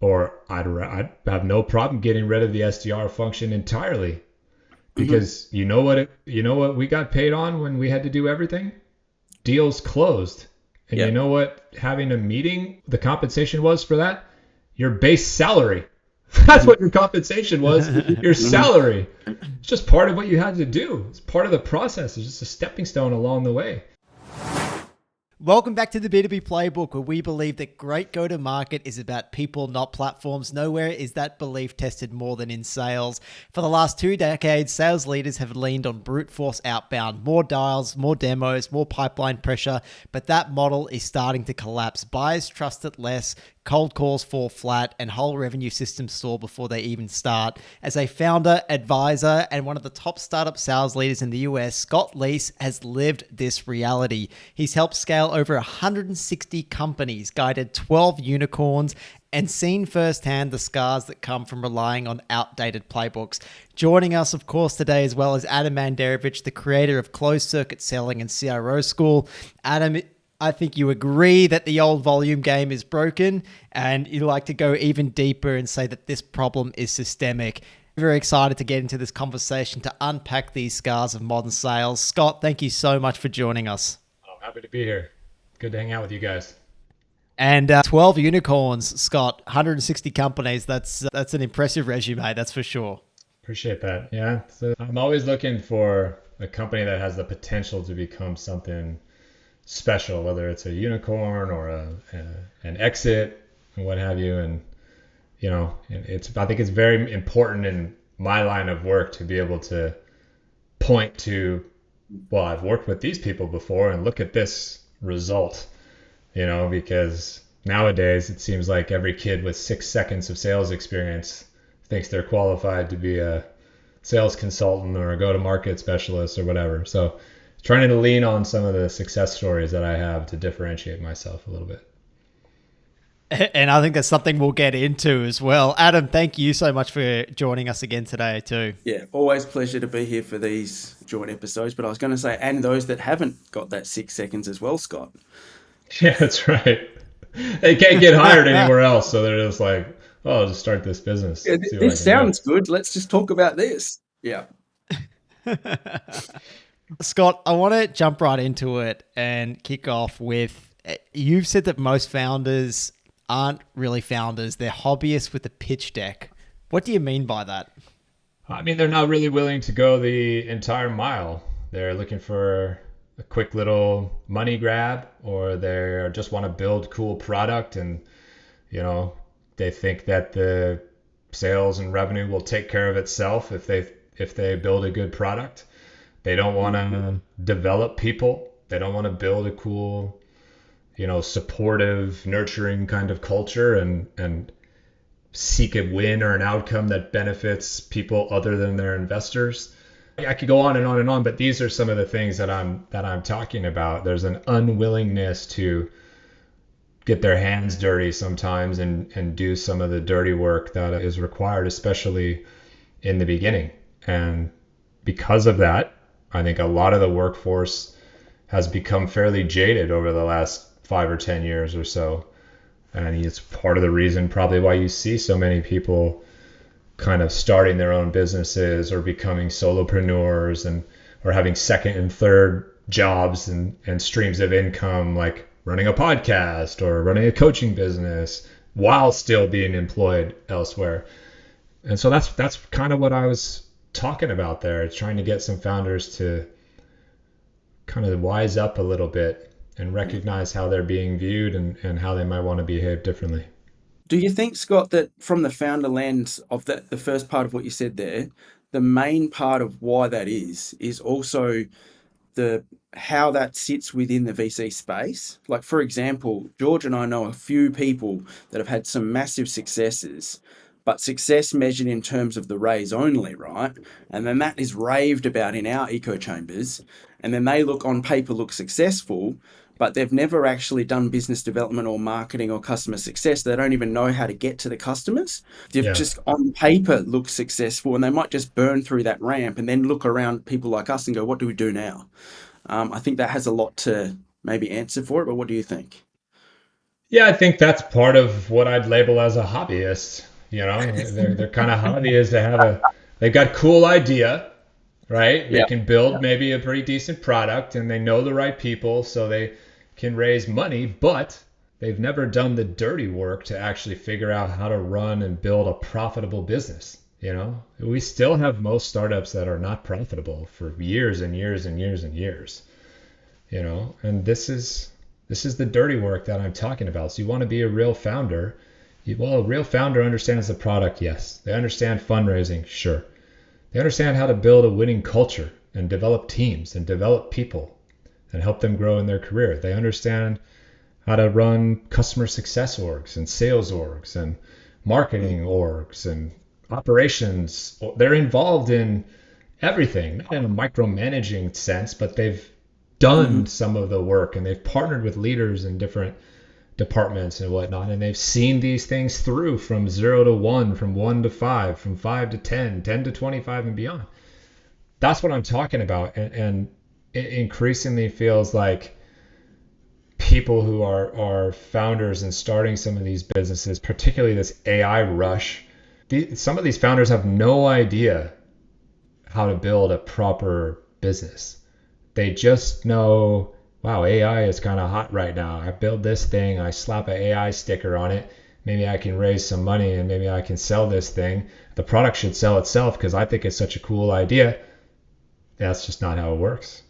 or I'd have no problem getting rid of the SDR function entirely Hmm. because you know what we got paid on when we had to do everything? Deals closed. And you Yeah. know what having a meeting, the compensation was for that? Your base salary. That's Hmm. what your compensation was, your Hmm. salary. It's just part of what you had to do. It's part of the process. It's just a stepping stone along the way. Welcome back to the B2B Playbook, where we believe that great go-to-market is about people, not platforms. Nowhere is that belief tested more than in sales. For the last 2 decades, sales leaders have leaned on brute force outbound, more dials, more demos, more pipeline pressure, but that model is starting to collapse. Buyers trust it less, cold calls fall flat, and whole revenue systems stall before they even start. As a founder, advisor, and one of the top startup sales leaders in the US, Scott Leese has lived this reality. He's helped scale over 160 companies, guided 12 unicorns, and seen firsthand the scars that come from relying on outdated playbooks. Joining us, of course, today as well as Adem Manderovic, the creator of Closed Circuit Selling and CRO School. Adem, I think you agree that the old volume game is broken, and you like to go even deeper and say that this problem is systemic. Very excited to get into this conversation to unpack these scars of modern sales. Scott, thank you so much for joining us. I'm happy to be here. Good to hang out with you guys. And 12 unicorns, Scott, 160 companies. That's an impressive resume, that's for sure. Appreciate that. Yeah. So I'm always looking for a company that has the potential to become something special, whether it's a unicorn or an exit and what have you. And it's I think it's very important in my line of work to be able to point to, well, I've worked with these people before and look at this result, because nowadays it seems like every kid with 6 seconds of sales experience thinks they're qualified to be a sales consultant or a go-to-market specialist or whatever. So trying to lean on some of the success stories that I have to differentiate myself a little bit. And I think that's something we'll get into as well. Adem, thank you so much for joining us again today, too. Yeah, always pleasure to be here for these joint episodes. But I was going to say, and those that haven't got that 6 seconds as well, Scott. Yeah, that's right. They can't get hired anywhere else, so they're just like, oh, I'll just start this business, Yeah, see what I this can do. sounds good. Let's just talk about this. Yeah. Scott, I want to jump right into it and kick off with you've said that most founders aren't really founders, they're hobbyists with a pitch deck. What do you mean by that? I mean, they're not really willing to go the entire mile. They're looking for a quick little money grab, or they just want to build cool product, and you know, they think that the sales and revenue will take care of itself if they build a good product. They don't want to develop people. They don't want to build a cool, supportive, nurturing kind of culture and seek a win or an outcome that benefits people other than their investors. I could go on and on and on, but these are some of the things that I'm talking about. There's an unwillingness to get their hands dirty sometimes and do some of the dirty work that is required, especially in the beginning. And because of that, I think a lot of the workforce has become fairly jaded over the last 5 or 10 years or so. And it's part of the reason probably why you see so many people kind of starting their own businesses or becoming solopreneurs and or having second and third jobs and streams of income, like running a podcast or running a coaching business while still being employed elsewhere. And so that's kind of what I was talking about there. It's trying to get some founders to kind of wise up a little bit and recognize how they're being viewed and how they might want to behave differently. Do you think, Scott, that from the founder lens of that, the first part of what you said there, the main part of why that is also the how that sits within the VC space? Like, for example, George and I know a few people that have had some massive successes, but success measured in terms of the raise only, right? And then that is raved about in our echo chambers. And then they look successful, but they've never actually done business development or marketing or customer success. They don't even know how to get to the customers. They've Yeah. just on paper look successful, and they might just burn through that ramp and then look around people like us and go, what do we do now? I think that has a lot to maybe answer for it, but what do you think? Yeah, I think that's part of what I'd label as a hobbyist. You know, their kind of hobby is to have they've got cool idea, right? They Yeah. can build maybe a pretty decent product and they know the right people so they can raise money, but they've never done the dirty work to actually figure out how to run and build a profitable business. You know, we still have most startups that are not profitable for years and years and years and years. You know, and this is the dirty work that I'm talking about. So you want to be a real founder. Well, a real founder understands the product, yes. They understand fundraising, sure. They understand how to build a winning culture and develop teams and develop people and help them grow in their career. They understand how to run customer success orgs and sales orgs and marketing orgs and operations. They're involved in everything, not in a micromanaging sense, but they've done some of the work and they've partnered with leaders in different departments and whatnot, and they've seen these things through from 0 to 1, from 1 to 5, from 5 to 10, 10 to 25 and beyond. That's what I'm talking about. And it increasingly feels like people who are founders and starting some of these businesses, particularly this AI rush, some of these founders have no idea how to build a proper business. They just know, wow, AI is kind of hot right now. I build this thing, I slap an AI sticker on it. Maybe I can raise some money and maybe I can sell this thing. The product should sell itself because I think it's such a cool idea. That's just not how it works.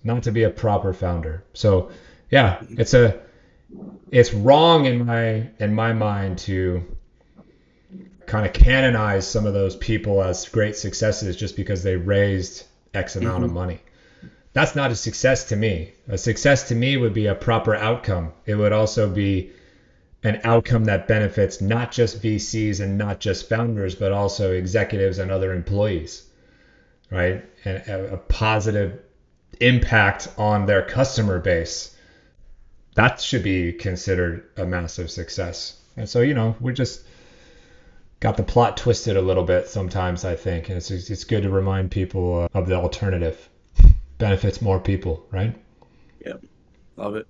Not to be a proper founder. So yeah, it's wrong in my mind to kind of canonize some of those people as great successes just because they raised X amount of money. That's not a success to me. A success to me would be a proper outcome. It would also be an outcome that benefits not just VCs and not just founders, but also executives and other employees, right? And a positive impact on their customer base. That should be considered a massive success. And so, you know, we just got the plot twisted a little bit sometimes, I think. And it's good to remind people of the alternative. Benefits more people, right? Yeah, love it.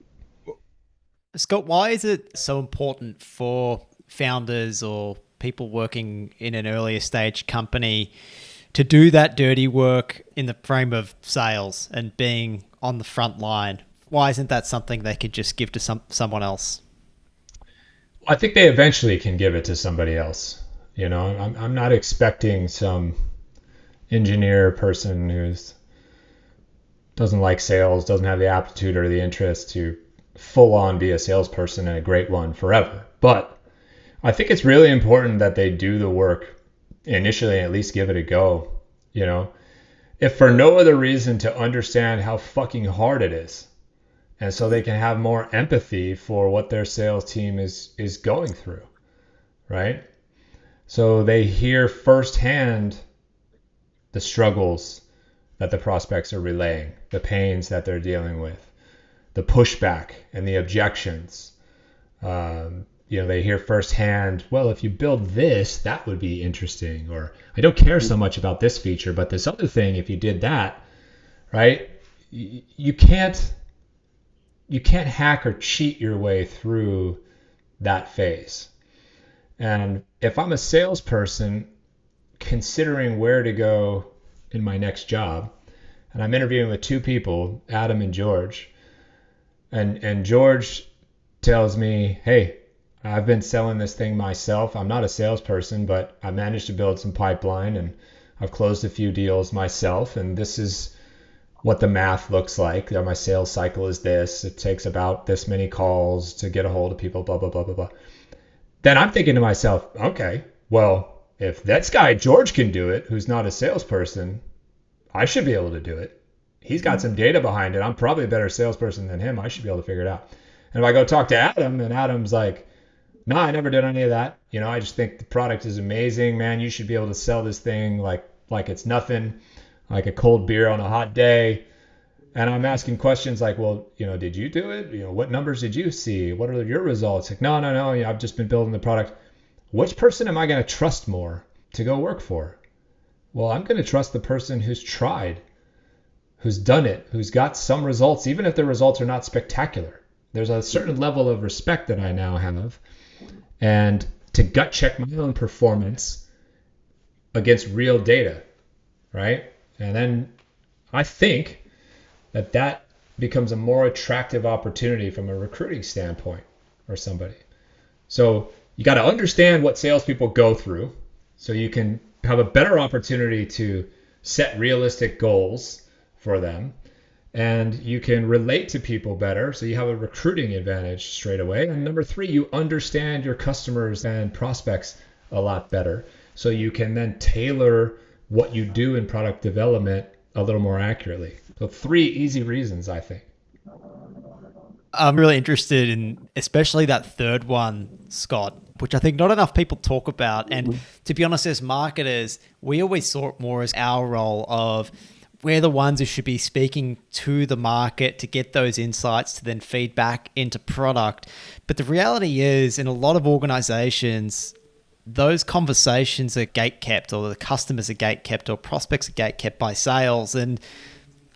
Scott, why is it so important for founders or people working in an earlier stage company to do that dirty work in the frame of sales and being on the front line? Why isn't that something they could just give to someone else? I think they eventually can give it to somebody else. You know, I'm not expecting some engineer person who's doesn't like sales, doesn't have the aptitude or the interest to full on be a salesperson and a great one forever. But I think it's really important that they do the work initially and at least give it a go. You know, if for no other reason to understand how fucking hard it is. And so they can have more empathy for what their sales team is going through, right? So they hear firsthand the struggles that the prospects are relaying, the pains that they're dealing with, the pushback and the objections. You know, they hear firsthand, well, if you build this, that would be interesting. Or I don't care so much about this feature, but this other thing, if you did that, right? You can't hack or cheat your way through that phase. And if I'm a salesperson considering where to go in my next job, and I'm interviewing with two people, Adem and George, and George tells me, hey, I've been selling this thing myself. I'm not a salesperson, but I managed to build some pipeline and I've closed a few deals myself, and this is what the math looks like. My sales cycle is this. It takes about this many calls to get a hold of people, blah, blah, blah, blah, blah. Then I'm thinking to myself, okay, well, if this guy, George, can do it, who's not a salesperson, I should be able to do it. He's got some data behind it. I'm probably a better salesperson than him. I should be able to figure it out. And if I go talk to Adem, and Adem's like, no, I never did any of that. You know, I just think the product is amazing, man. You should be able to sell this thing like it's nothing, like a cold beer on a hot day. And I'm asking questions like, well, you know, did you do it? You know, what numbers did you see? What are your results? Like, no, you know, I've just been building the product. Which person am I going to trust more to go work for? Well, I'm going to trust the person who's tried, who's done it, who's got some results, even if the results are not spectacular. There's a certain level of respect that I now have, and to gut check my own performance against real data, right? And then I think that becomes a more attractive opportunity from a recruiting standpoint for somebody. So you got to understand what salespeople go through so you can have a better opportunity to set realistic goals for them. And you can relate to people better, so you have a recruiting advantage straight away. And number 3, you understand your customers and prospects a lot better, so you can then tailor what you do in product development a little more accurately. So 3 easy reasons, I think. I'm really interested in especially that third one, Scott, which I think not enough people talk about. And to be honest, as marketers, we always saw it more as our role of we're the ones who should be speaking to the market to get those insights to then feed back into product. But the reality is, in a lot of organizations, those conversations are gatekept, or the customers are gatekept, or prospects are gatekept by sales, and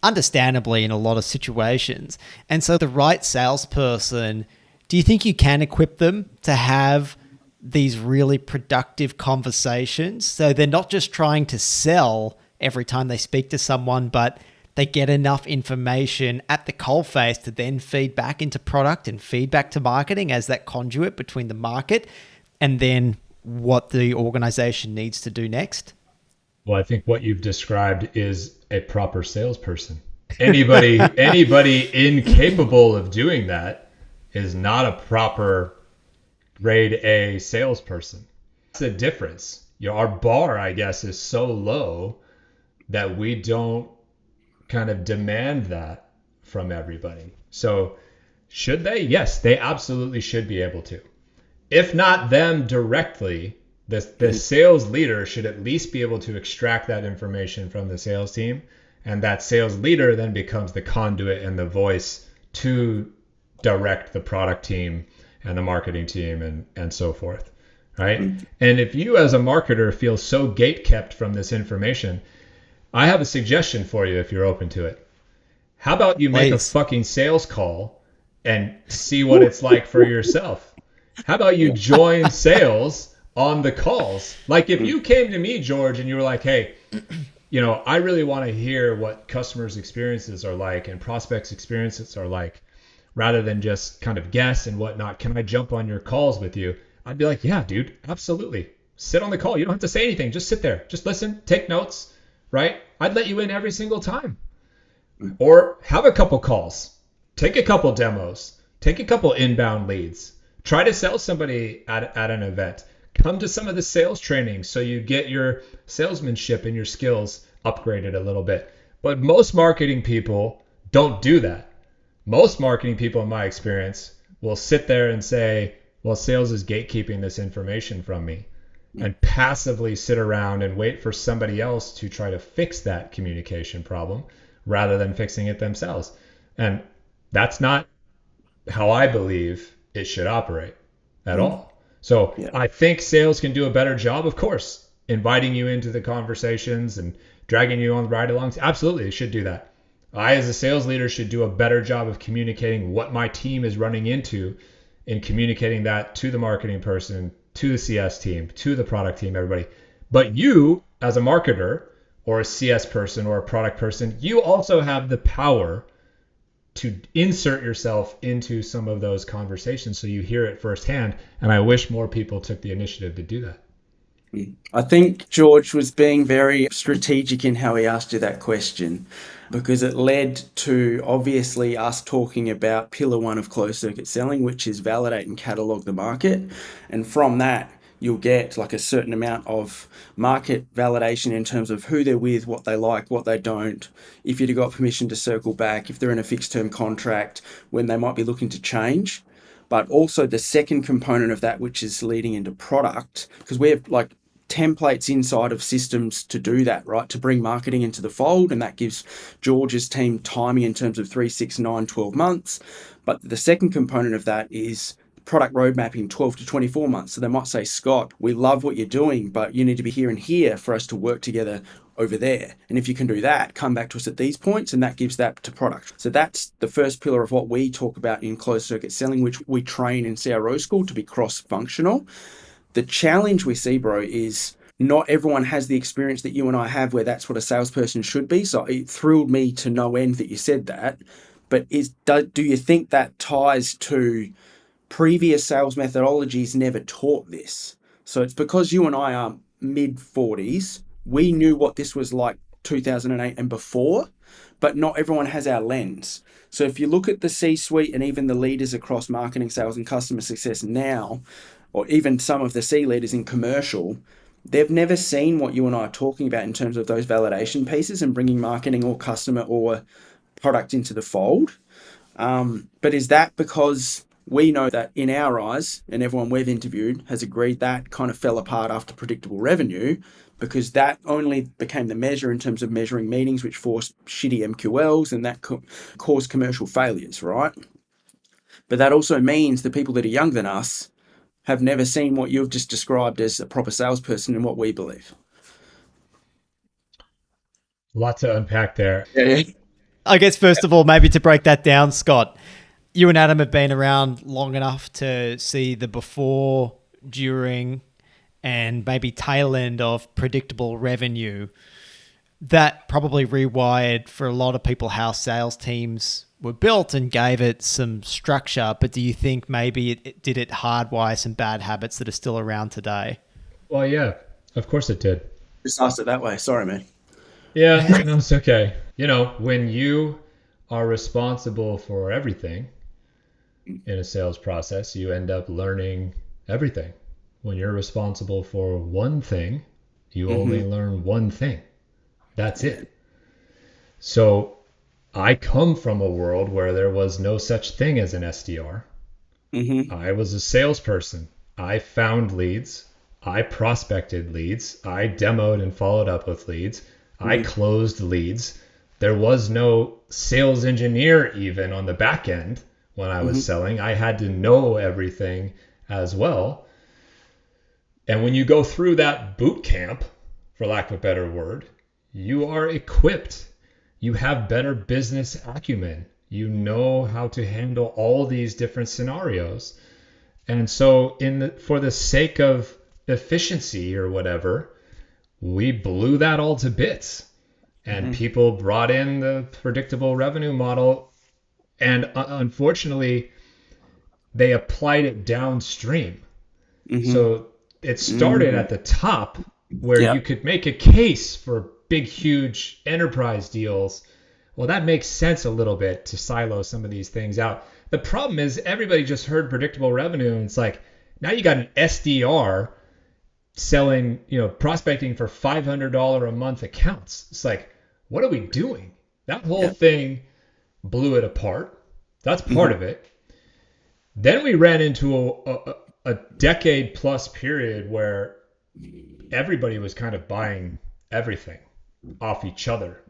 understandably in a lot of situations. And so the right salesperson, do you think you can equip them to have these really productive conversations so they're not just trying to sell every time they speak to someone, but they get enough information at the coalface to then feed back into product and feedback to marketing as that conduit between the market and then what the organization needs to do next? Well, I think what you've described is a proper salesperson. Anybody incapable of doing that is not a proper grade A salesperson. That's the difference. Our bar, I guess, is so low that we don't kind of demand that from everybody. So should they? Yes, they absolutely should be able to. If not them directly, the sales leader should at least be able to extract that information from the sales team. And that sales leader then becomes the conduit and the voice to direct the product team and the marketing team and so forth. Right? And if you as a marketer feel so gatekept from this information, I have a suggestion for you if you're open to it. How about you make a fucking sales call and see what it's like for yourself? How about you join sales on the calls? Like if you came to me, George, and you were like, hey, I really want to hear what customers' experiences are like and prospects' experiences are like, rather than just kind of guess and whatnot. Can I jump on your calls with you? I'd be like, yeah, dude, absolutely. Sit on the call. You don't have to say anything. Just sit there. Just listen, take notes. Right? I'd let you in every single time. Or have a couple calls. Take a couple demos. Take a couple inbound leads. Try to sell somebody at an event. Come to some of the sales training so you get your salesmanship and your skills upgraded a little bit. But most marketing people don't do that. Most marketing people, in my experience, will sit there and say, well, sales is gatekeeping this information from me, and passively sit around and wait for somebody else to try to fix that communication problem rather than fixing it themselves. And that's not how I believe it should operate at all. So I think sales can do a better job, of course, inviting you into the conversations and dragging you on ride-alongs. Absolutely, they should do that. I, as a sales leader, should do a better job of communicating what my team is running into and communicating that to the marketing person, to the CS team, to the product team, everybody. But you, as a marketer or a CS person or a product person, you also have the power to insert yourself into some of those conversations so you hear it firsthand. And I wish more people took the initiative to do that. I think George was being very strategic in how he asked you that question, because it led to obviously us talking about pillar 1 of closed circuit selling, which is validate and catalog the market. And from that, you'll get like a certain amount of market validation in terms of who they're with, what they like, what they don't, if you've got permission to circle back, if they're in a fixed term contract, when they might be looking to change. But also the second component of that, which is leading into product, because we have like templates inside of systems to do that, right? To bring marketing into the fold. And that gives George's team timing in terms of 3, 6, 9, 12 months. But the second component of that is product roadmap in 12 to 24 months. So they might say, Scott, we love what you're doing, but you need to be here and here for us to work together over there. And if you can do that, come back to us at these points, and that gives that to product. So that's the first pillar of what we talk about in closed circuit selling, which we train in CRO school to be cross-functional. The challenge we see, bro, is not everyone has the experience that you and I have where that's what a salesperson should be. So it thrilled me to no end that you said that. But do you think that ties to previous sales methodologies never taught this? So it's because you and I are mid-40s. We knew what this was like 2008 and before, but not everyone has our lens. So if you look at the C-suite and even the leaders across marketing, sales, and customer success now, or even some of the C-leaders in commercial, they've never seen what you and I are talking about in terms of those validation pieces and bringing marketing or customer or product into the fold. But is that because we know that in our eyes, and everyone we've interviewed has agreed, that kind of fell apart after predictable revenue, because that only became the measure in terms of measuring meetings, which forced shitty MQLs, and that caused commercial failures, right? But that also means the people that are younger than us have never seen what you've just described as a proper salesperson and what we believe. A lot to unpack there. Yeah. I guess, first of all, maybe to break that down, Scott, you and Adam have been around long enough to see the before, during, and maybe tail end of predictable revenue. That probably rewired for a lot of people how sales teams were built and gave it some structure. But do you think maybe did it hardwire some bad habits that are still around today? Well, yeah, of course it did. Just asked it that way. Sorry, man. Yeah, no, it's okay. When you are responsible for everything in a sales process, you end up learning everything. When you're responsible for one thing, you only learn one thing. That's it. So I come from a world where there was no such thing as an SDR. I was a salesperson. I found leads. I prospected leads. I demoed and followed up with leads. I closed leads. There was no sales engineer even on the back end when I was selling. I had to know everything as well. And when you go through that boot camp, for lack of a better word, you are equipped. You have better business acumen. You know how to handle all these different scenarios. And so for the sake of efficiency or whatever, we blew that all to bits. And people brought in the predictable revenue model. And unfortunately, they applied it downstream. So it started at the top where you could make a case for big, huge enterprise deals. Well, that makes sense a little bit to silo some of these things out. The problem is everybody just heard predictable revenue, and it's like, now you got an SDR selling, prospecting for $500 a month accounts. It's like, what are we doing? That whole thing blew it apart. That's part of it. Then we ran into a decade plus period where everybody was kind of buying everything off each other,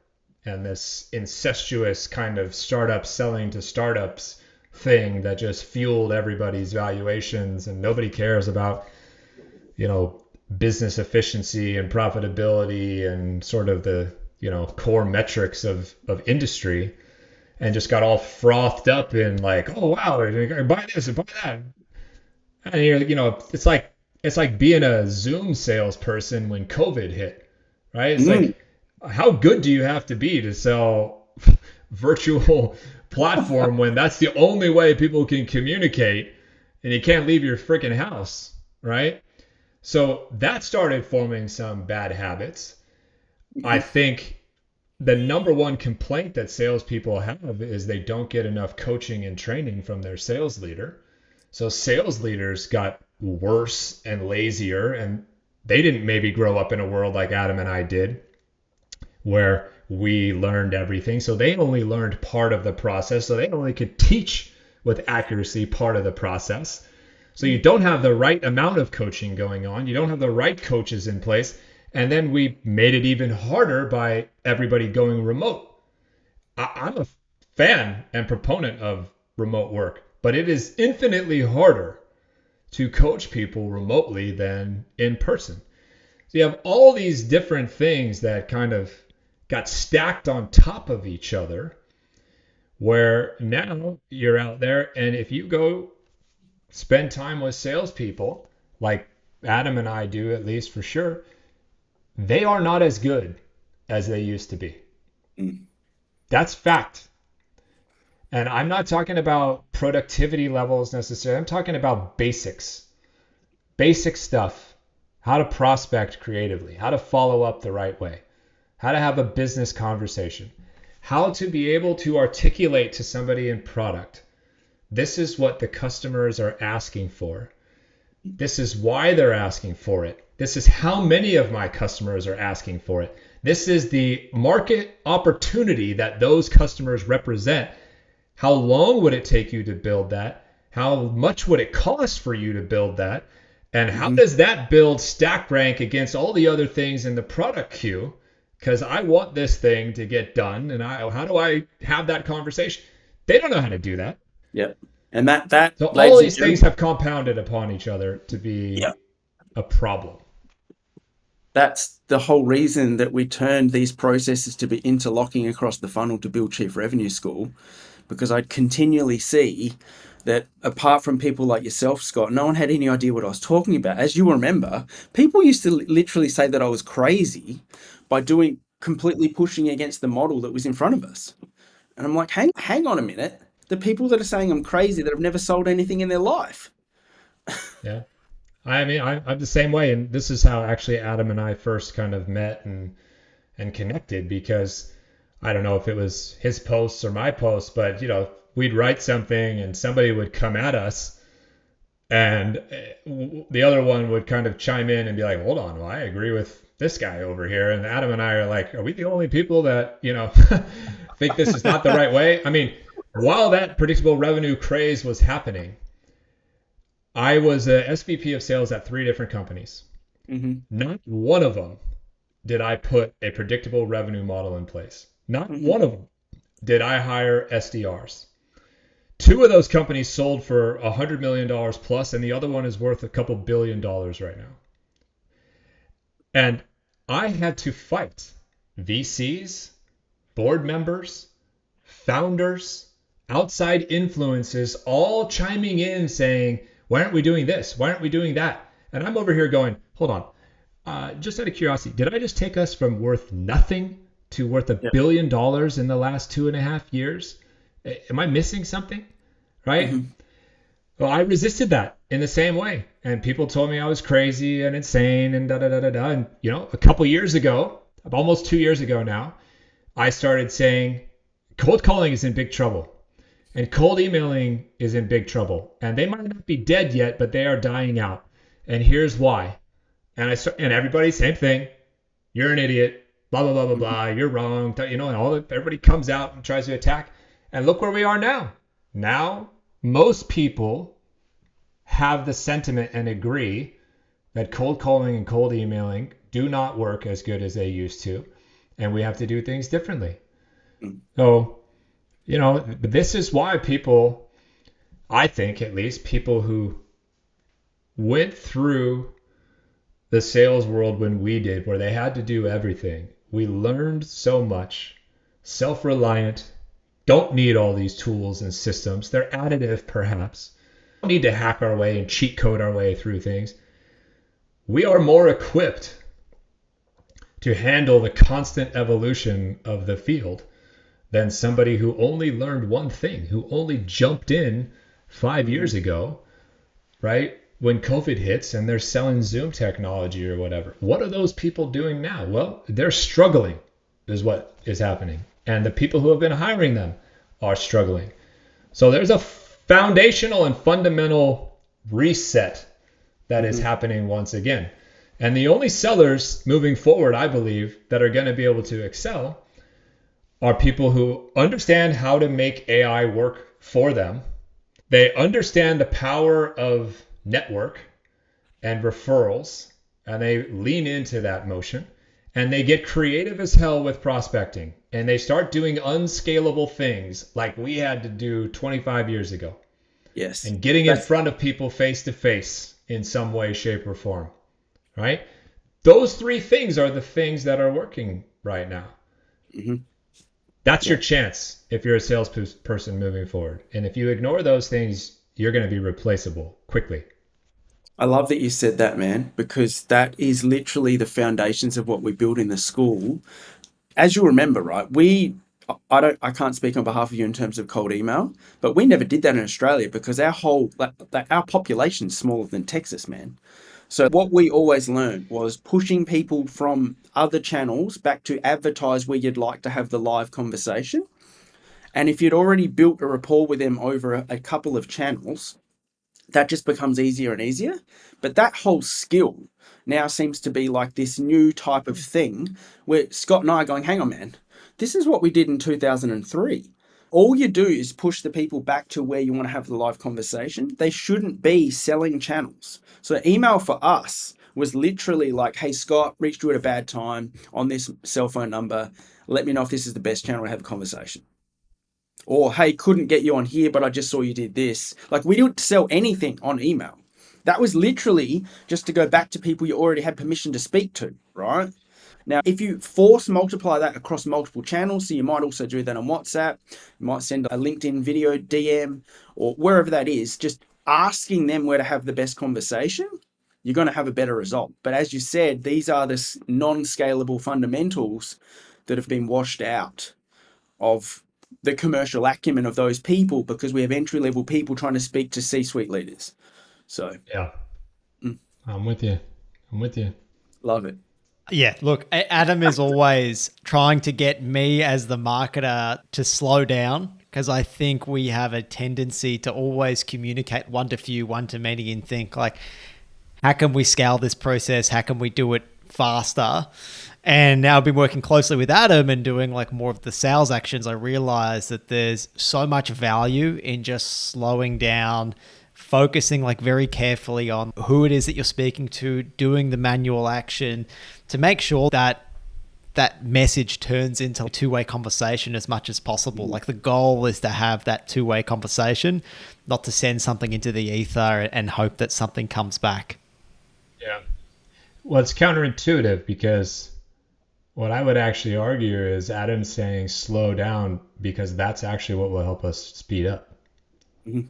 and this incestuous kind of startup selling to startups thing that just fueled everybody's valuations, and nobody cares about business efficiency and profitability and sort of the core metrics of industry, and just got all frothed up in like, oh wow, buy this and buy that. And it's like being a Zoom salesperson when COVID hit, right? It's like, how good do you have to be to sell virtual platform when that's the only way people can communicate and you can't leave your freaking house, right? So that started forming some bad habits. I think the number one complaint that salespeople have is they don't get enough coaching and training from their sales leader. So sales leaders got worse and lazier, and they didn't maybe grow up in a world like Adam and I did, where we learned everything. So they only learned part of the process. So they only could teach with accuracy part of the process. So you don't have the right amount of coaching going on. You don't have the right coaches in place. And then we made it even harder by everybody going remote. I'm a fan and proponent of remote work, but it is infinitely harder to coach people remotely than in person. So you have all these different things that kind of got stacked on top of each other, where now you're out there, and if you go spend time with salespeople, like Adam and I do, at least for sure, they are not as good as they used to be. That's fact. And I'm not talking about productivity levels necessarily. I'm talking about basics, basic stuff, how to prospect creatively, how to follow up the right way, how to have a business conversation, how to be able to articulate to somebody in product, this is what the customers are asking for. This is why they're asking for it. This is how many of my customers are asking for it. This is the market opportunity that those customers represent. How long would it take you to build that? How much would it cost for you to build that? And how does that build stack rank against all the other things in the product queue? Because I want this thing to get done, and how do I have that conversation? They don't know how to do that. Yeah. And that so all these things have compounded upon each other to be a problem. That's the whole reason that we turned these processes to be interlocking across the funnel to build Chief Revenue School, because I'd continually see that apart from people like yourself, Scott, no one had any idea what I was talking about. As you remember, people used to literally say that I was crazy by completely pushing against the model that was in front of us. And I'm like, hang on a minute. The people that are saying I'm crazy, that have never sold anything in their life. Yeah. I mean, I'm the same way. And this is how actually Adam and I first kind of met and connected, because I don't know if it was his posts or my posts, but, we'd write something and somebody would come at us and the other one would kind of chime in and be like, hold on, well, I agree with this guy over here. And Adam and I are like, are we the only people that, think this is not the right way? I mean, while that predictable revenue craze was happening, I was a SVP of sales at 3 different companies. Not one of them did I put a predictable revenue model in place. Not one of them did I hire SDRs. 2 of those companies sold for $100 million plus, and the other one is worth a couple $1 billion right now. And I had to fight VCs, board members, founders, outside influences, all chiming in saying, why aren't we doing this? Why aren't we doing that? And I'm over here going, hold on. Just out of curiosity, did I just take us from worth nothing to worth $1 billion in the last 2.5 years? Am I missing something? Right? Well, I resisted that in the same way. And people told me I was crazy and insane and da-da-da-da-da. And, a couple years ago, almost 2 years ago now, I started saying cold calling is in big trouble. And cold emailing is in big trouble. And they might not be dead yet, but they are dying out. And here's why. And everybody, same thing. You're an idiot. Blah, blah, blah, blah, blah. You're wrong. And everybody comes out and tries to attack. And look where we are now. Now, most people have the sentiment and agree that cold calling and cold emailing do not work as good as they used to. And we have to do things differently. So, this is why people, I think at least, people who went through the sales world when we did, where they had to do everything, we learned so much, self-reliant, don't need all these tools and systems. They're additive, perhaps. We don't need to hack our way and cheat code our way through things. We are more equipped to handle the constant evolution of the field than somebody who only learned one thing, who only jumped in 5 years ago, right? When COVID hits and they're selling Zoom technology or whatever. What are those people doing now? Well, they're struggling is what is happening. And the people who have been hiring them are struggling. So there's a foundational and fundamental reset that is happening once again. And the only sellers moving forward, I believe, that are going to be able to excel are people who understand how to make AI work for them. They understand the power of network and referrals, and they lean into that motion, and they get creative as hell with prospecting, and they start doing unscalable things like we had to do 25 years ago. Yes. and getting in front of people face to face in some way, shape, or form, right? Those three things are the things that are working right now. Mm-hmm. That's your chance if you're a salesperson moving forward. And if you ignore those things, you're going to be replaceable quickly. I love that you said that, man, because that is literally the foundations of what we build in the school. As you remember, right, I can't speak on behalf of you in terms of cold email, but we never did that in Australia because our population is smaller than Texas, man. So what we always learned was pushing people from other channels back to advertise where you'd like to have the live conversation. And if you'd already built a rapport with them over a couple of channels, that just becomes easier and easier. But that whole skill now seems to be like this new type of thing where Scott and I are going, hang on, man, this is what we did in 2003. All you do is push the people back to where you want to have the live conversation. They shouldn't be selling channels. So email for us was literally like, hey, Scott, reached you at a bad time on this cell phone number. Let me know if this is the best channel to have a conversation. Or, hey, couldn't get you on here, but I just saw you did this. Like, we didn't sell anything on email. That was literally just to go back to people you already had permission to speak to, right? Now, if you force multiply that across multiple channels, so you might also do that on WhatsApp, you might send a LinkedIn video DM or wherever that is, just asking them where to have the best conversation, you're going to have a better result. But as you said, these are the non-scalable fundamentals that have been washed out of the commercial acumen of those people because we have entry-level people trying to speak to C-suite leaders. So yeah, I'm with you. Love it. Yeah, look, Adam is always trying to get me as the marketer to slow down because I think we have a tendency to always communicate one to few, one to many and think like, how can we scale this process? How can we do it faster? And now I've been working closely with Adam and doing like more of the sales actions. I realize that there's so much value in just slowing down, focusing like very carefully on who it is that you're speaking to, doing the manual action to make sure that that message turns into a two-way conversation as much as possible. Like the goal is to have that two-way conversation, not to send something into the ether and hope that something comes back. Yeah. Well, it's counterintuitive because what I would actually argue is Adam's saying slow down because that's actually what will help us speed up. Mm-hmm.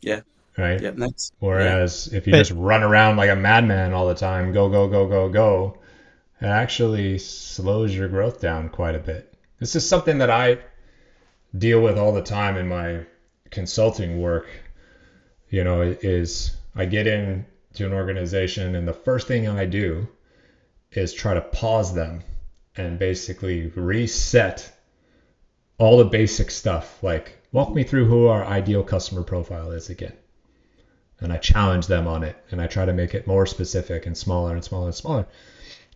Yeah. Right. Yeah, Whereas if you just run around like a madman all the time, go, it actually slows your growth down quite a bit. This is something that I deal with all the time in my consulting work. You know, is I get into an organization and the first thing I do is try to pause them and basically reset all the basic stuff. Like, walk me through who our ideal customer profile is again. And I challenge them on it and I try to make it more specific and smaller and smaller and smaller.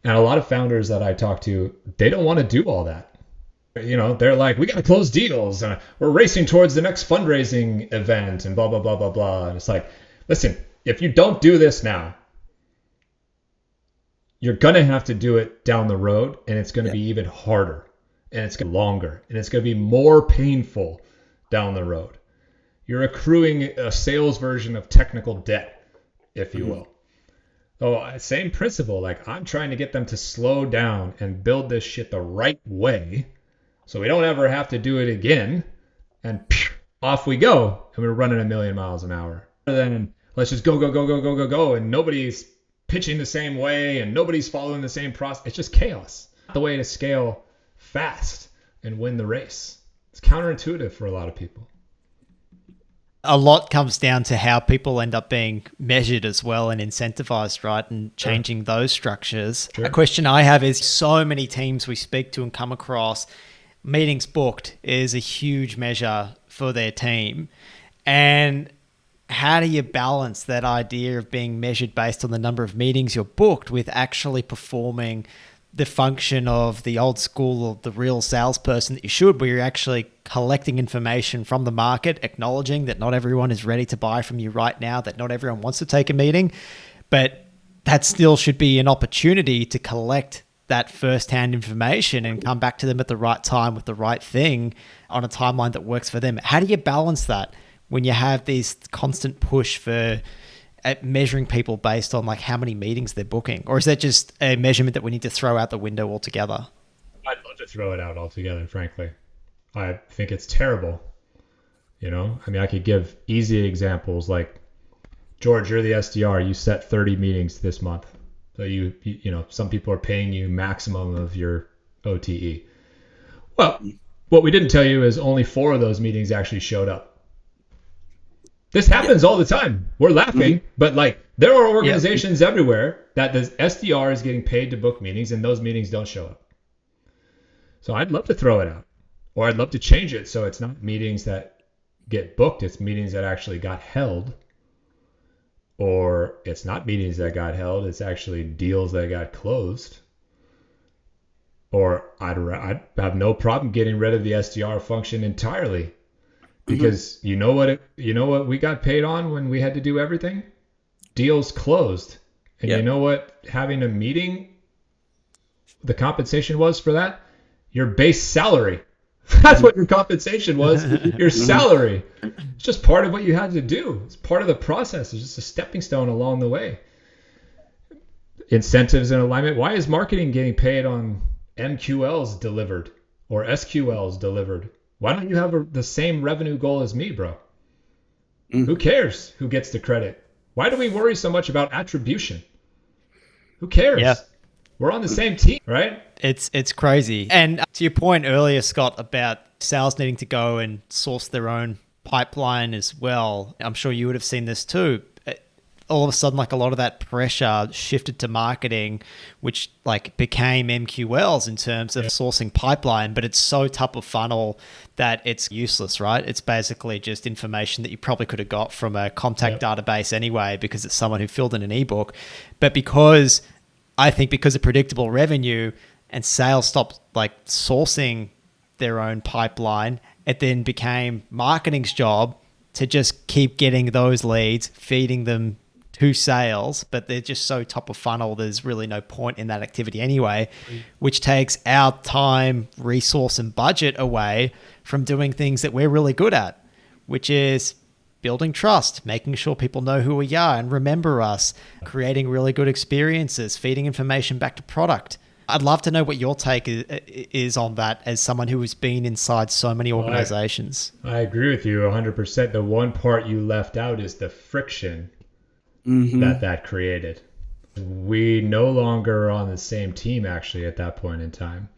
And a lot of founders that I talk to, they don't want to do all that. You know, they're like, we got to close deals and we're racing towards the next fundraising event and blah, blah, blah, blah, blah. And it's like, listen, if you don't do this now, you're going to have to do it down the road and it's going to be even harder and it's going to be longer and it's going to be more painful down the road. You're accruing a sales version of technical debt, if you will. Oh, same principle. Like I'm trying to get them to slow down and build this shit the right way so we don't ever have to do it again. And off we go. And we're running 1,000,000 miles an hour. Rather than let's just go. And nobody's pitching the same way and nobody's following the same process. It's just chaos. The way to scale fast and win the race. It's counterintuitive for a lot of people. A lot comes down to how people end up being measured as well and incentivized, right? And changing those structures. Sure. A question I have is so many teams we speak to and come across, meetings booked is a huge measure for their team. And how do you balance that idea of being measured based on the number of meetings you're booked with actually performing the function of the old school or the real salesperson that you should, where you're actually collecting information from the market, acknowledging that not everyone is ready to buy from you right now, that not everyone wants to take a meeting, but that still should be an opportunity to collect that first-hand information and come back to them at the right time with the right thing on a timeline that works for them. How do you balance that when you have this constant push for measuring people based on like how many meetings they're booking? Or is that just a measurement that we need to throw out the window altogether? I'd love to throw it out altogether, frankly. I think it's terrible. You know, I mean, I could give easy examples like, George, you're the SDR. You set 30 meetings this month. So you know, some people are paying you maximum of your OTE. Well, what we didn't tell you is only 4 of those meetings actually showed up. This happens all the time. We're laughing, but like there are organizations everywhere that the SDR is getting paid to book meetings and those meetings don't show up. So I'd love to throw it out, or I'd love to change it so it's not meetings that get booked, it's meetings that actually got held, or it's not meetings that got held, it's actually deals that got closed. Or I'd have no problem getting rid of the SDR function entirely, because you know what we got paid on when we had to do everything? Deals closed. And you know what having a meeting, the compensation was for that? Your base salary. That's what your compensation was, your salary. It's just part of what you had to do. It's part of the process. It's just a stepping stone along the way. Incentives and alignment. Why is marketing getting paid on MQLs delivered or SQLs delivered? Why don't you have the same revenue goal as me, bro? Who cares who gets the credit? Why do we worry so much about attribution? Who cares? Yeah. We're on the same team, right? It's crazy. And to your point earlier, Scott, about sales needing to go and source their own pipeline as well, I'm sure you would have seen this too. All of a sudden, like a lot of that pressure shifted to marketing, which like became MQLs in terms of sourcing pipeline, but it's so top of funnel that it's useless, right? It's basically just information that you probably could have got from a contact database anyway, because it's someone who filled in an ebook. But because of predictable revenue and sales stopped like sourcing their own pipeline, it then became marketing's job to just keep getting those leads, feeding them to sales, but they're just so top of funnel, there's really no point in that activity anyway, which takes our time, resource, and budget away from doing things that we're really good at, which is building trust, making sure people know who we are and remember us, creating really good experiences, feeding information back to product. I'd love to know what your take is on that as someone who has been inside so many organizations. I agree with you 100%. The one part you left out is the friction that created. We no longer are on the same team actually at that point in time.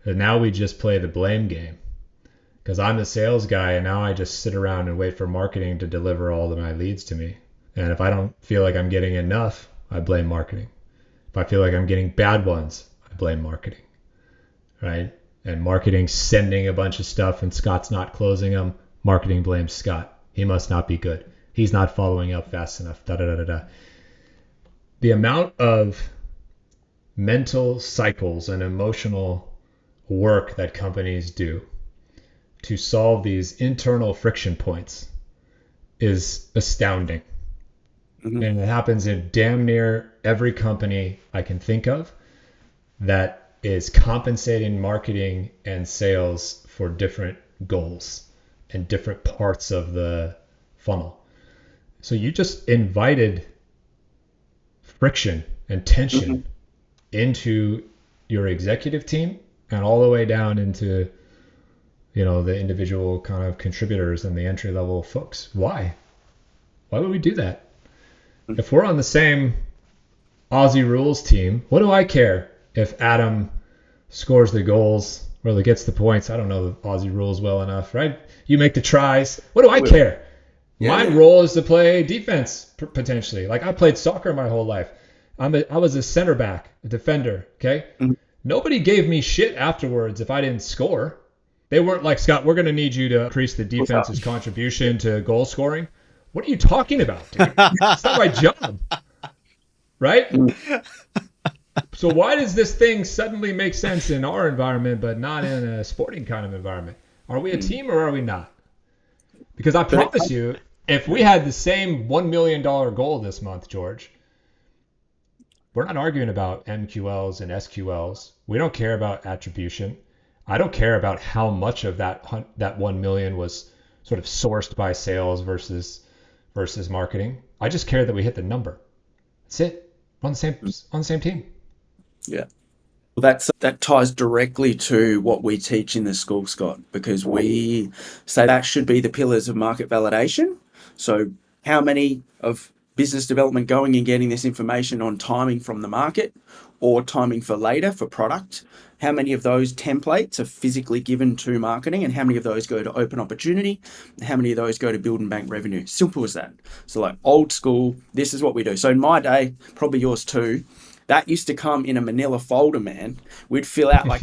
And now we just play the blame game. Because I'm the sales guy and now I just sit around and wait for marketing to deliver all of my leads to me. And if I don't feel like I'm getting enough, I blame marketing. If I feel like I'm getting bad ones, I blame marketing. Right? And marketing sending a bunch of stuff and Scott's not closing them, marketing blames Scott. He must not be good. He's not following up fast enough. The amount of mental cycles and emotional work that companies do to solve these internal friction points is astounding. And it happens in damn near every company I can think of that is compensating marketing and sales for different goals and different parts of the funnel. So you just invited friction and tension into your executive team and all the way down into, you know, the individual kind of contributors and the entry level folks. Why would we do that? If we're on the same Aussie rules team, what do I care if Adem scores the goals or gets the points? I don't know the Aussie rules well enough, right? You make the tries. What do I care? My role is to play defense potentially. Like I played soccer my whole life. I was a center back, a defender. Okay. Nobody gave me shit afterwards if I didn't score. They weren't like, Scott, we're going to need you to increase the defense's contribution to goal scoring. What are you talking about, dude? That's not my job. Right? So why does this thing suddenly make sense in our environment, but not in a sporting kind of environment? Are we a team or are we not? Because I promise you, if we had the same $1 million goal this month, George, we're not arguing about MQLs and SQLs. We don't care about attribution. I don't care about how much of that 1 million was sort of sourced by sales versus marketing. I just care that we hit the number. That's it. We're on the same team. Yeah. Well, that ties directly to what we teach in the school, Scott, because we say that should be the pillars of market validation. So how many of business development going and getting this information on timing from the market or timing for later for product? How many of those templates are physically given to marketing, and how many of those go to open opportunity? And how many of those go to build and bank revenue? Simple as that. So like old school, this is what we do. So in my day, probably yours too, that used to come in a manila folder, man. We'd fill out like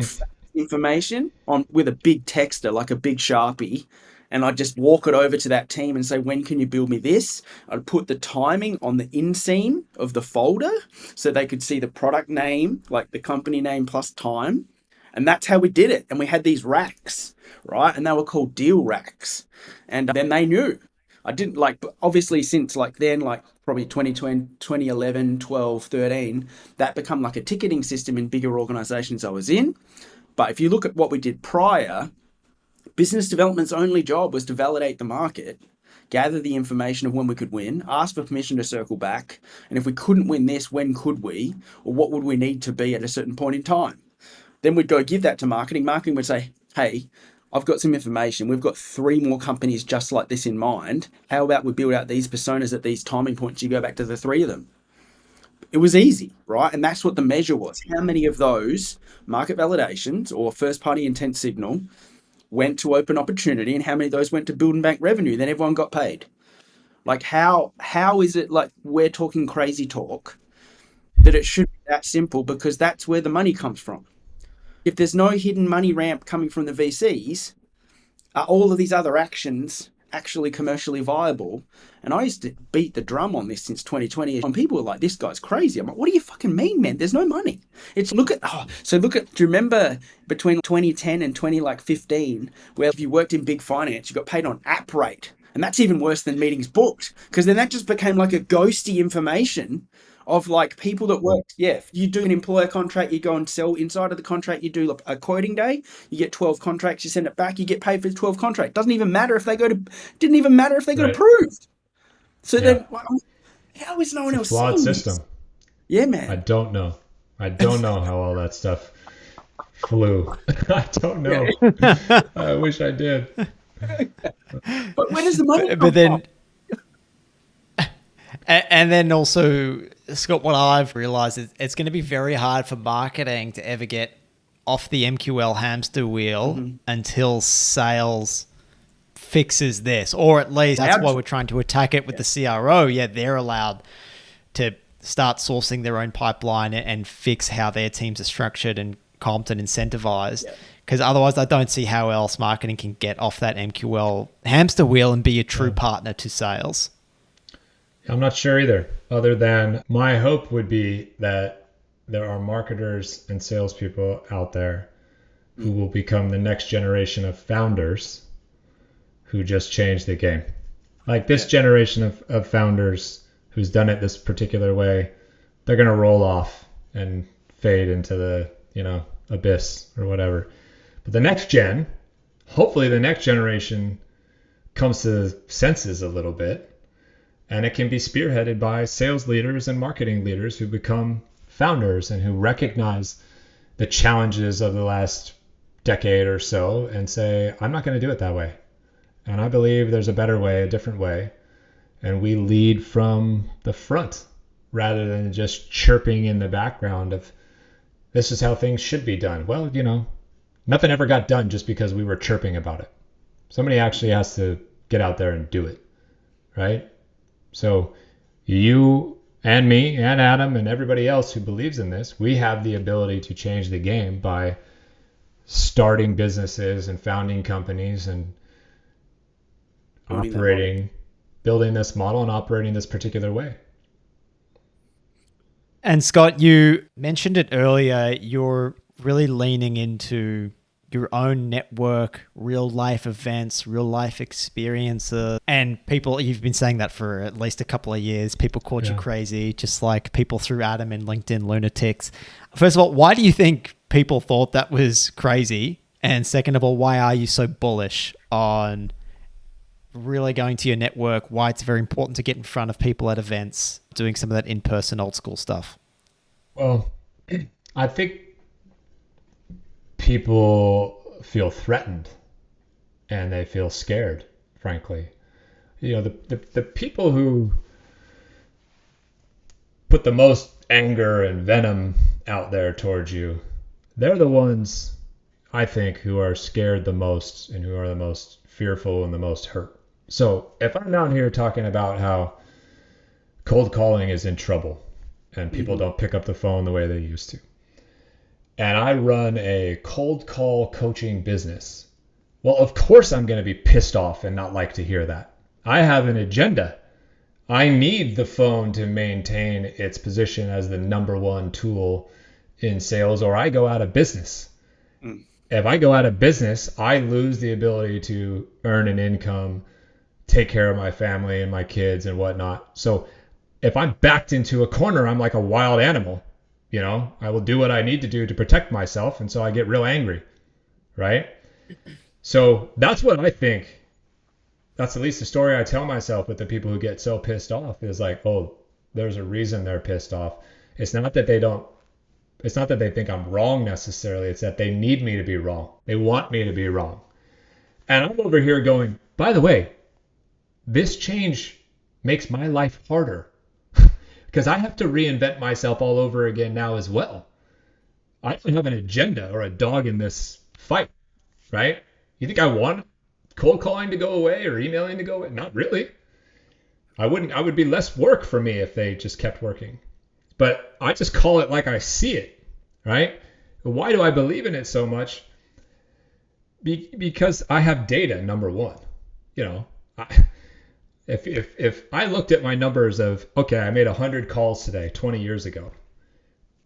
information with a big texter, like a big Sharpie, and I'd just walk it over to that team and say, when can you build me this? I'd put the timing on the inseam of the folder so they could see the product name, like the company name plus time. And that's how we did it. And we had these racks, right? And they were called deal racks. And then they knew. I didn't obviously since then, probably 2020, 2011, 12, 13, that become like a ticketing system in bigger organizations I was in. But if you look at what we did prior, business development's only job was to validate the market, gather the information of when we could win, ask for permission to circle back, and if we couldn't win this, when could we, or what would we need to be at a certain point in time? Then we'd go give that to marketing. Marketing would say, hey, I've got some information. We've got 3 more companies just like this in mind. How about we build out these personas at these timing points? You go back to the 3 of them. It was easy, right? And that's what the measure was. How many of those market validations or first-party intent signal went to open opportunity, and how many of those went to build and bank revenue? Then everyone got paid. Like how is it like we're talking crazy talk that it should be that simple, because that's where the money comes from. If there's no hidden money ramp coming from the VCs, are all of these other actions actually commercially viable? And I used to beat the drum on this since 2020, and people were like, this guy's crazy. I'm like, what do you fucking mean, man? There's no money. It's do you remember between 2010 and 2015, where if you worked in big finance, you got paid on app rate? And that's even worse than meetings booked, because then that just became like a ghosty information of like people that work. Yeah, you do an employer contract, you go and sell inside of the contract, you do a quoting day, you get 12 contracts, you send it back, you get paid for the 12 contract. Didn't even matter if they got approved. So then, how is no one else flawed seeing system? This? Yeah, man. I don't know how all that stuff flew. I don't know. I wish I did. But where does the money come from? And then also, Scott, what I've realized is it's going to be very hard for marketing to ever get off the MQL hamster wheel until sales fixes this, or at least that's why we're trying to attack it with the CRO. Yeah, they're allowed to start sourcing their own pipeline and fix how their teams are structured and comped and incentivized. Because otherwise, I don't see how else marketing can get off that MQL hamster wheel and be a true partner to sales. I'm not sure either, other than my hope would be that there are marketers and salespeople out there who will become the next generation of founders who just change the game. Like this generation of founders who's done it this particular way, they're going to roll off and fade into the, abyss or whatever. But the next gen, hopefully the next generation comes to the senses a little bit, and it can be spearheaded by sales leaders and marketing leaders who become founders and who recognize the challenges of the last decade or so and say, I'm not going to do it that way. And I believe there's a better way, a different way. And we lead from the front rather than just chirping in the background of this is how things should be done. Well, nothing ever got done just because we were chirping about it. Somebody actually has to get out there and do it, right? So you and me and Adam and everybody else who believes in this, we have the ability to change the game by starting businesses and founding companies and building this model and operating this particular way. And Scott, you mentioned it earlier, you're really leaning into your own network, real life events, real life experiences, and people, you've been saying that for at least a couple of years. People called you crazy, just like people threw Adem and LinkedIn lunatics. First of all, why do you think people thought that was crazy? And second of all, why are you so bullish on really going to your network, why it's very important to get in front of people at events, doing some of that in-person old school stuff? Well, I think people feel threatened and they feel scared, frankly. The people who put the most anger and venom out there towards you, they're the ones, I think, who are scared the most and who are the most fearful and the most hurt. So if I'm out here talking about how cold calling is in trouble and people don't pick up the phone the way they used to, and I run a cold call coaching business, well, of course I'm going to be pissed off and not like to hear that. I have an agenda. I need the phone to maintain its position as the number one tool in sales, or I go out of business. If I go out of business, I lose the ability to earn an income, take care of my family and my kids and whatnot. So if I'm backed into a corner, I'm like a wild animal. I will do what I need to do to protect myself. And so I get real angry, right? So that's what I think. That's at least the story I tell myself with the people who get so pissed off is like, oh, there's a reason they're pissed off. It's not that they think I'm wrong necessarily. It's that they need me to be wrong. They want me to be wrong. And I'm over here going, by the way, this change makes my life harder because I have to reinvent myself all over again now as well. I don't have an agenda or a dog in this fight, right? You think I want cold calling to go away or emailing to go away? Not really. I would be less work for me if they just kept working. But I just call it like I see it, right? Why do I believe in it so much? Because I have data, number one. If I looked at my numbers of, okay, I made 100 calls today, 20 years ago,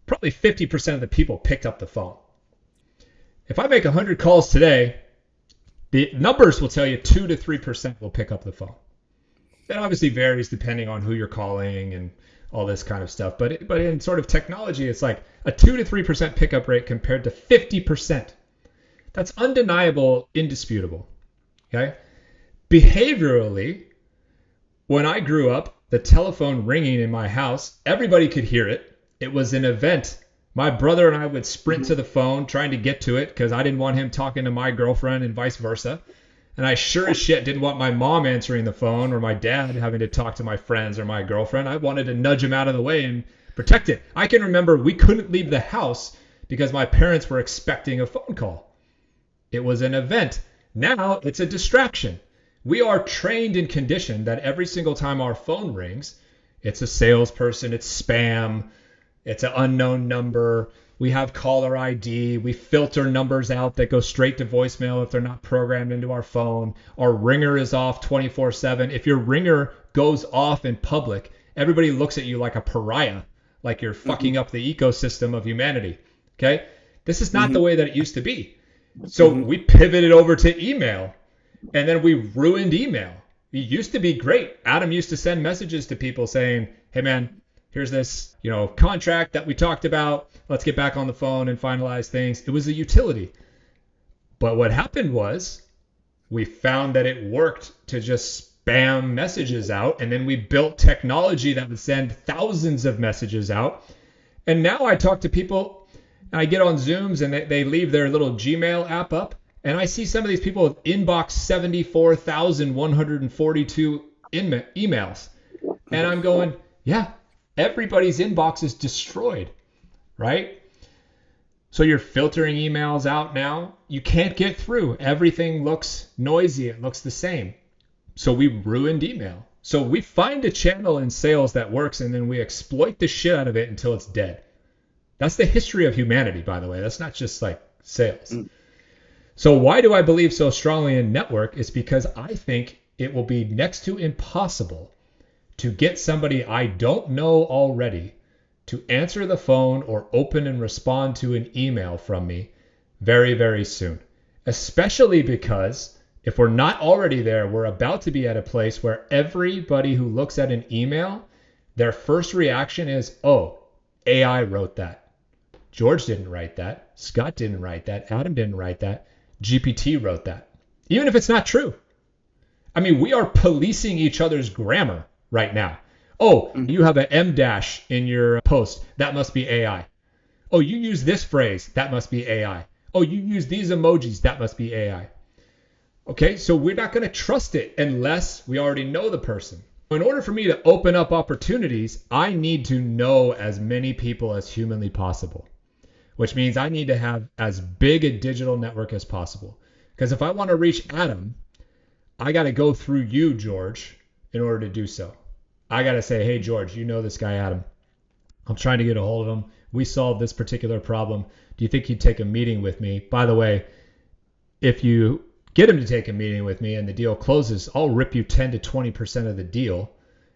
probably 50% of the people picked up the phone. If I make 100 calls today, the numbers will tell you 2 to 3% will pick up the phone. That obviously varies depending on who you're calling and all this kind of stuff. But in sort of technology, it's like a 2 to 3% pickup rate compared to 50%. That's undeniable, indisputable. Okay? Behaviorally, when I grew up, the telephone ringing in my house, everybody could hear it. It was an event. My brother and I would sprint to the phone trying to get to it because I didn't want him talking to my girlfriend and vice versa. And I sure as shit didn't want my mom answering the phone or my dad having to talk to my friends or my girlfriend. I wanted to nudge him out of the way and protect it. I can remember we couldn't leave the house because my parents were expecting a phone call. It was an event. Now it's a distraction. We are trained and conditioned that every single time our phone rings, it's a salesperson, it's spam, it's an unknown number. We have caller ID. We filter numbers out that go straight to voicemail if they're not programmed into our phone. Our ringer is off 24/7. If your ringer goes off in public, everybody looks at you like a pariah, like you're fucking up the ecosystem of humanity. Okay? This is not the way that it used to be. So we pivoted over to email, and then we ruined email. It used to be great. Adem used to send messages to people saying, hey man, here's this, contract that we talked about. Let's get back on the phone and finalize things. It was a utility. But what happened was we found that it worked to just spam messages out. And then we built technology that would send thousands of messages out. And now I talk to people and I get on Zooms and they leave their little Gmail app up. And I see some of these people with inbox 74,142 emails. And I'm going, yeah. Everybody's inbox is destroyed, right? So you're filtering emails out now. You can't get through. Everything looks noisy. It looks the same. So we ruined email. So we find a channel in sales that works and then we exploit the shit out of it until it's dead. That's the history of humanity, by the way. That's not just like sales. So why do I believe so strongly in network? It's because I think it will be next to impossible to get somebody I don't know already to answer the phone or open and respond to an email from me very, very soon. Especially because if we're not already there, we're about to be at a place where everybody who looks at an email, their first reaction is, oh, AI wrote that. George didn't write that. Scott didn't write that. Adem didn't write that. GPT wrote that. Even if it's not true. I mean, we are policing each other's grammar right now. Oh, you have an M dash in your post. That must be AI. Oh, you use this phrase. That must be AI. Oh, you use these emojis. That must be AI. Okay, so we're not going to trust it unless we already know the person. In order for me to open up opportunities, I need to know as many people as humanly possible, which means I need to have as big a digital network as possible. Because if I want to reach Adem, I got to go through you, George, in order to do so. I got to say, hey, George, you know this guy, Adem. I'm trying to get a hold of him. We solved this particular problem. Do you think he'd take a meeting with me? By the way, if you get him to take a meeting with me and the deal closes, I'll rip you 10 to 20% of the deal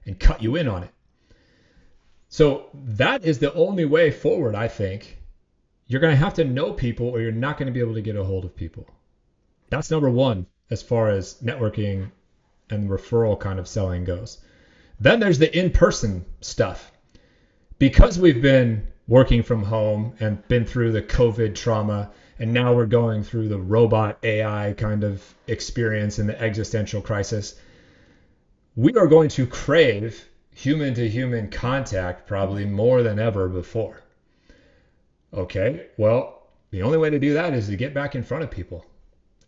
and cut you in on it. So that is the only way forward, I think. You're going to have to know people or you're not going to be able to get a hold of people. That's number one as far as networking and referral kind of selling goes. Then there's the in-person stuff. Because we've been working from home and been through the COVID trauma, and now we're going through the robot AI kind of experience and the existential crisis, we are going to crave human-to-human contact probably more than ever before. Okay, well, the only way to do that is to get back in front of people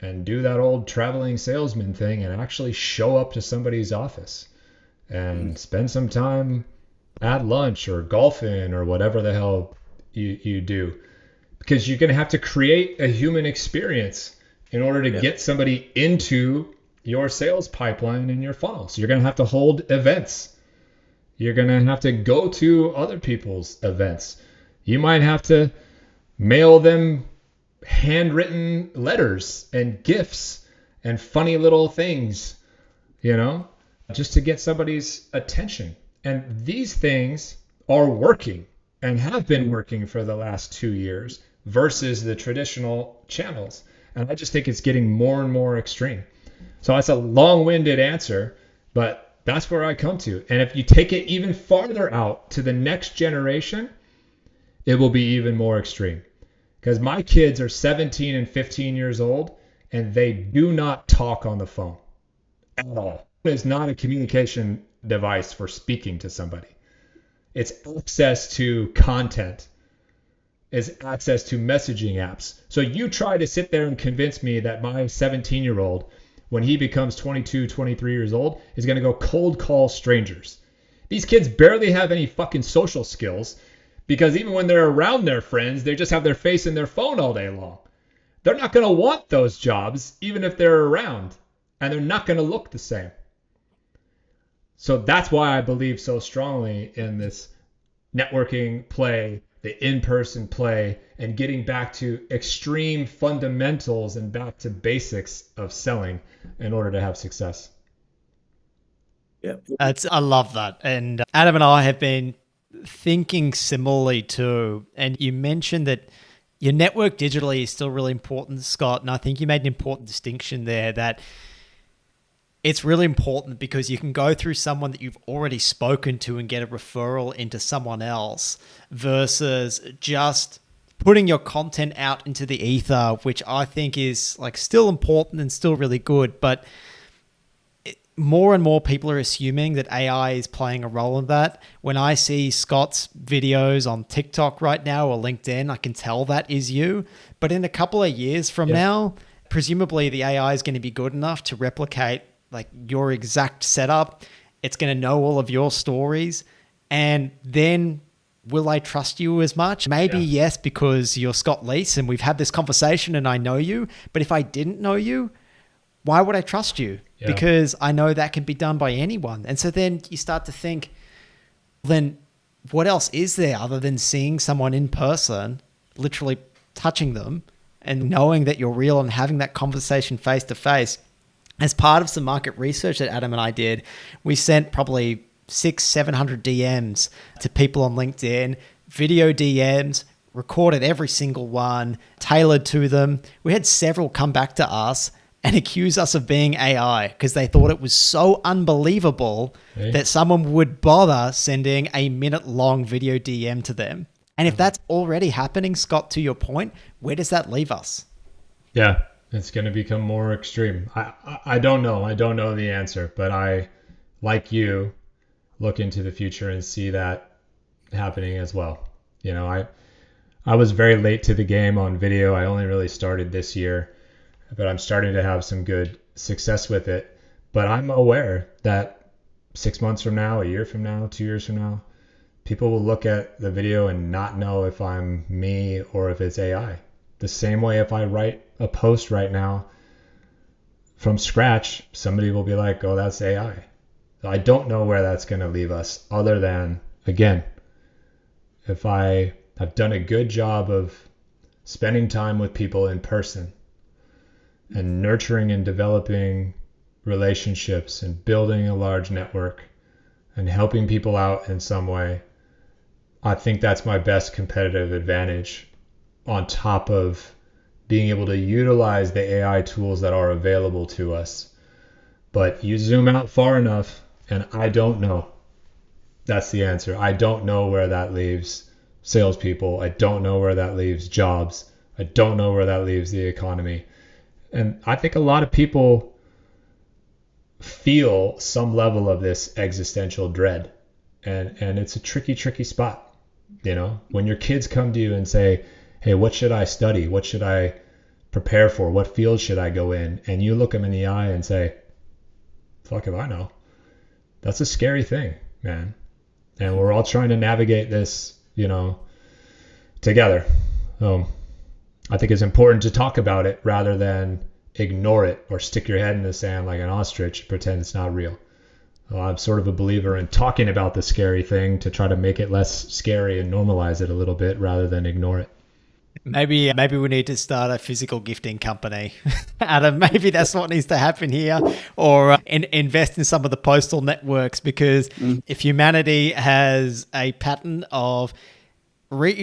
and do that old traveling salesman thing and actually show up to somebody's office and spend some time at lunch or golfing or whatever the hell you do. Because you're going to have to create a human experience in order to get somebody into your sales pipeline and your funnel. So you're going to have to hold events. You're going to have to go to other people's events. You might have to mail them handwritten letters and gifts and funny little things, just to get somebody's attention. And these things are working and have been working for the last 2 years versus the traditional channels. And I just think it's getting more and more extreme. So that's a long-winded answer, but that's where I come to. And if you take it even farther out to the next generation, it will be even more extreme. Because my kids are 17 and 15 years old, and they do not talk on the phone at all. It is not a communication device for speaking to somebody. It's access to content. It's access to messaging apps. So you try to sit there and convince me that my 17-year-old, when he becomes 22, 23 years old, is going to go cold call strangers. These kids barely have any fucking social skills because even when they're around their friends, they just have their face in their phone all day long. They're not going to want those jobs even if they're around, and they're not going to look the same. So that's why I believe so strongly in this networking play, the in-person play, and getting back to extreme fundamentals and back to basics of selling in order to have success. Yeah, I love that. And Adem and I have been thinking similarly too. And you mentioned that your network digitally is still really important, Scott. And I think you made an important distinction there that it's really important because you can go through someone that you've already spoken to and get a referral into someone else versus just putting your content out into the ether, which I think is like still important and still really good. But more and more people are assuming that AI is playing a role in that. When I see Scott's videos on TikTok right now or LinkedIn, I can tell that is you. But in a couple of years from now, presumably the AI is going to be good enough to replicate like your exact setup. It's going to know all of your stories. And then will I trust you as much? Maybe yes, because you're Scott Leese and we've had this conversation and I know you. But if I didn't know you, why would I trust you? Yeah. Because I know that can be done by anyone. And so then you start to think, then what else is there other than seeing someone in person, literally touching them and knowing that you're real and having that conversation face to face? As part of some market research that Adem and I did, we sent probably 600-700 DMs to people on LinkedIn, video DMs, recorded every single one, tailored to them. We had several come back to us and accuse us of being AI because they thought it was so unbelievable that someone would bother sending a minute-long video DM to them. And if that's already happening, Scott, to your point, where does that leave us? Yeah. It's going to become more extreme. I don't know. I don't know the answer, but I, like you, look into the future and see that happening as well. You know, I was very late to the game on video. I only really started this year, but I'm starting to have some good success with it. But I'm aware that 6 months from now, a year from now, 2 years from now, people will look at the video and not know if I'm me or if it's AI. The same way if I write a post right now from scratch, somebody will be like, oh, that's AI. I don't know where that's going to leave us other than, again, if I have done a good job of spending time with people in person and nurturing and developing relationships and building a large network and helping people out in some way, I think that's my best competitive advantage on top of being able to utilize the AI tools that are available to us. But you zoom out far enough, and I don't know. That's the answer. I don't know where that leaves salespeople. I don't know where that leaves jobs. I don't know where that leaves the economy. And I think a lot of people feel some level of this existential dread. And it's a tricky spot. You know, when your kids come to you and say, hey, what should I study? What should I prepare for? What field should I go in? And you look them in the eye and say, fuck if I know. That's a scary thing, man. And we're all trying to navigate this, you know, together. I think it's important to talk about it rather than ignore it or stick your head in the sand like an ostrich and pretend it's not real. I'm sort of a believer in talking about the scary thing to try to make it less scary and normalize it a little bit rather than ignore it. Maybe we need to start a physical gifting company. Adam, maybe that's what needs to happen here, or invest in some of the postal networks, because if humanity has a pattern of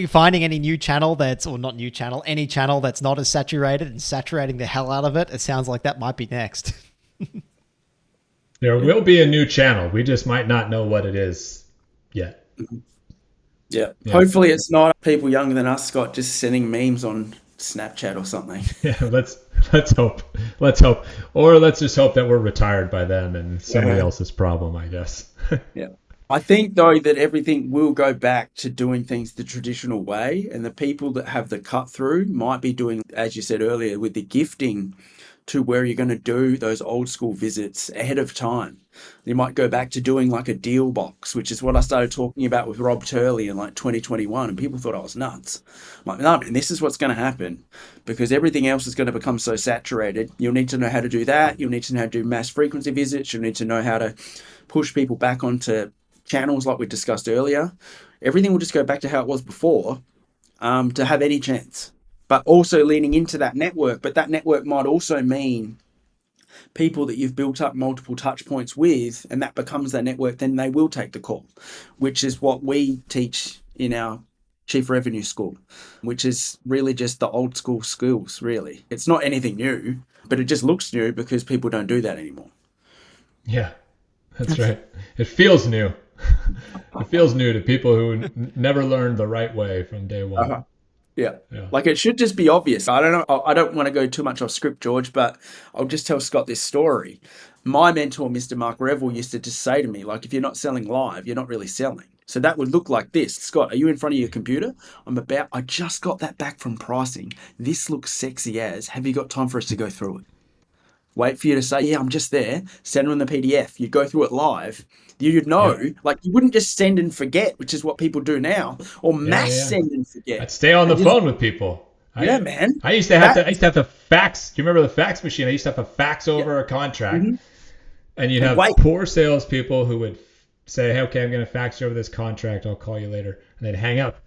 finding any new channel any channel that's not as saturated and saturating the hell out of it, it sounds like that might be next. There will be a new channel. We just might not know what it is yet. Yeah. Hopefully it's not people younger than us, Scott, just sending memes on Snapchat or something. Yeah, let's hope. Let's hope. Or let's just hope that we're retired by then and somebody else's problem, I guess. Yeah. I think, though, that everything will go back to doing things the traditional way, and the people that have the cut through might be doing, as you said earlier, with the gifting, to where you're going to do those old school visits ahead of time. You might go back to doing like a deal box, which is what I started talking about with Rob Turley in like 2021, and people thought I was nuts. I'm like, no, man, this is what's going to happen, because everything else is going to become so saturated. You'll need to know how to do that. You'll need to know how to do mass frequency visits. You'll need to know how to push people back onto channels like we discussed earlier. Everything will just go back to how it was before, to have any chance. But also leaning into that network. But that network might also mean people that you've built up multiple touch points with, and that becomes their network, then they will take the call, which is what we teach in our Chief Revenue School, which is really just the old school skills, really. It's not anything new, but it just looks new because people don't do that anymore. Yeah, that's right. It feels new. It feels new to people who never learned the right way from day one. Yeah. Like it should just be obvious. I don't know. I don't want to go too much off script, George, but I'll just tell Scott this story. My mentor, Mr. Mark Revel, used to just say to me, like, if you're not selling live, you're not really selling. So that would look like this. Scott, are you in front of your computer? I just got that back from pricing. This looks sexy as. Have you got time for us to go through it? Wait for you to say, yeah, I'm just there. Send them the PDF. You'd go through it live. You'd know, like you wouldn't just send and forget, which is what people do now, or send and forget. I'd stay on the phone with people. Man. I used to have to fax. Do you remember the fax machine? I used to have to fax over a contract, and you'd have poor salespeople who would say, hey, okay, I'm going to fax you over this contract. I'll call you later, and they'd hang up.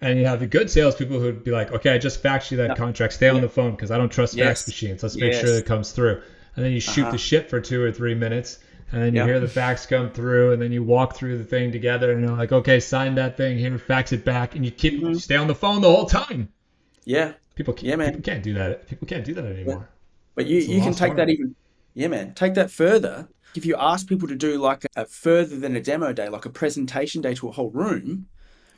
And you have the good salespeople who'd be like, okay, I just faxed you that contract. Stay on the phone because I don't trust fax machines. Let's make sure it comes through. And then you shoot the shit for 2 or 3 minutes. And then you hear the fax come through, and then you walk through the thing together, and you're like, okay, sign that thing here, fax it back, and you stay on the phone the whole time. Yeah. People can't do that. People can't do that anymore. But you can take that even, take that further. If you ask people to do like a further than a demo day, like a presentation day to a whole room,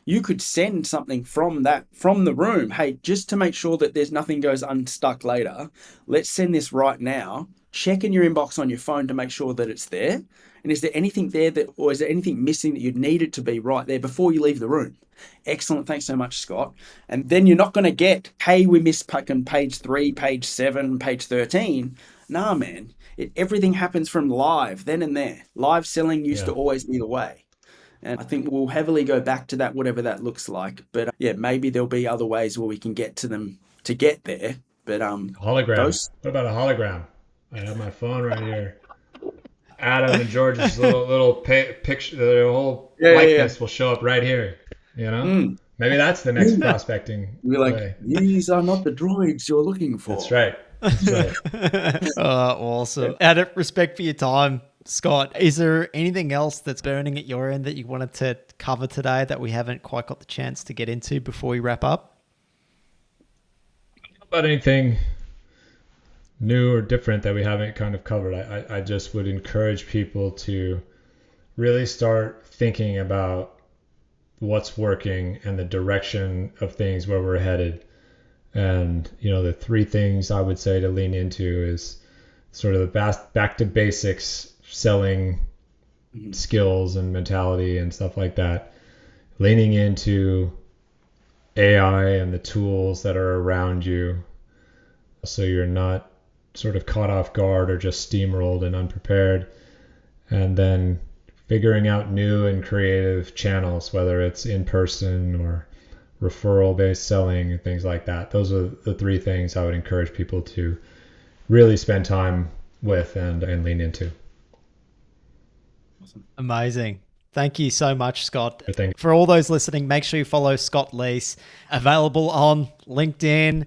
you could send something from the room. Hey, just to make sure that there's nothing goes unstuck later, let's send this right now. Check in your inbox on your phone to make sure that it's there. And is there anything there or is there anything missing that you'd need it to be right there before you leave the room? Excellent. Thanks so much, Scott. And then you're not going to get, hey, we missed page 3, page 7, page 13. Nah, man. Everything happens from live, then and there. Live selling used to always be the way. And I think we'll heavily go back to that, whatever that looks like. But maybe there'll be other ways where we can get to them to get there. But hologram. What about a hologram? I have my phone right here. Adam and George's little picture, the whole likeness will show up right here. You know, maybe that's the next prospecting. We're like, these are not the droids you're looking for. That's right. Awesome. Out of respect for your time, Scott, is there anything else that's burning at your end that you wanted to cover today that we haven't quite got the chance to get into before we wrap up? About anything new or different that we haven't kind of covered? I just would encourage people to really start thinking about what's working and the direction of things where we're headed. And, the 3 things I would say to lean into is sort of the back to basics selling skills and mentality and stuff like that. Leaning into AI and the tools that are around you so you're not sort of caught off guard or just steamrolled and unprepared. And then figuring out new and creative channels, whether it's in person or referral-based selling and things like that. Those are the 3 things I would encourage people to really spend time with and lean into. Awesome. Amazing. Thank you so much, Scott. Thank you. For all those listening, make sure you follow Scott Leese, available on LinkedIn,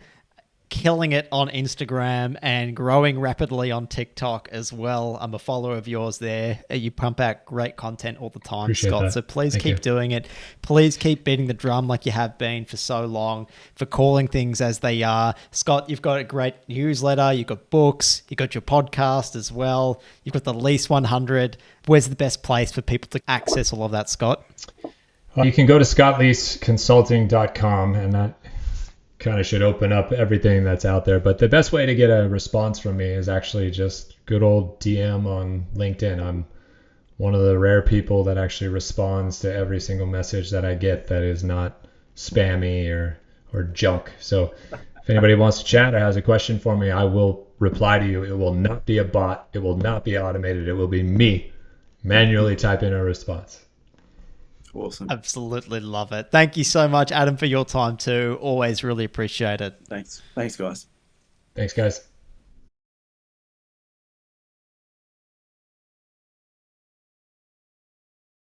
killing it on Instagram, and growing rapidly on TikTok as well. I'm a follower of yours there. You pump out great content all the time, Appreciate Scott. that. So please Thank keep you. doing it. Please keep beating the drum like you have been for so long, for calling things as they are. Scott, you've got a great newsletter. You've got books. You've got your podcast as well. You've got the Lease 100. Where's the best place for people to access all of that, Scott? You can go to scottleaseconsulting.com, and that kind of should open up everything that's out there. But the best way to get a response from me is actually just good old DM on LinkedIn. I'm one of the rare people that actually responds to every single message that I get that is not spammy or junk. So if anybody wants to chat or has a question for me, I will reply to you. It will not be a bot. It will not be automated. It will be me manually typing a response. Awesome. Absolutely love it. Thank you so much, Adam, for your time too. Always really appreciate it. Thanks, guys. Thanks, guys.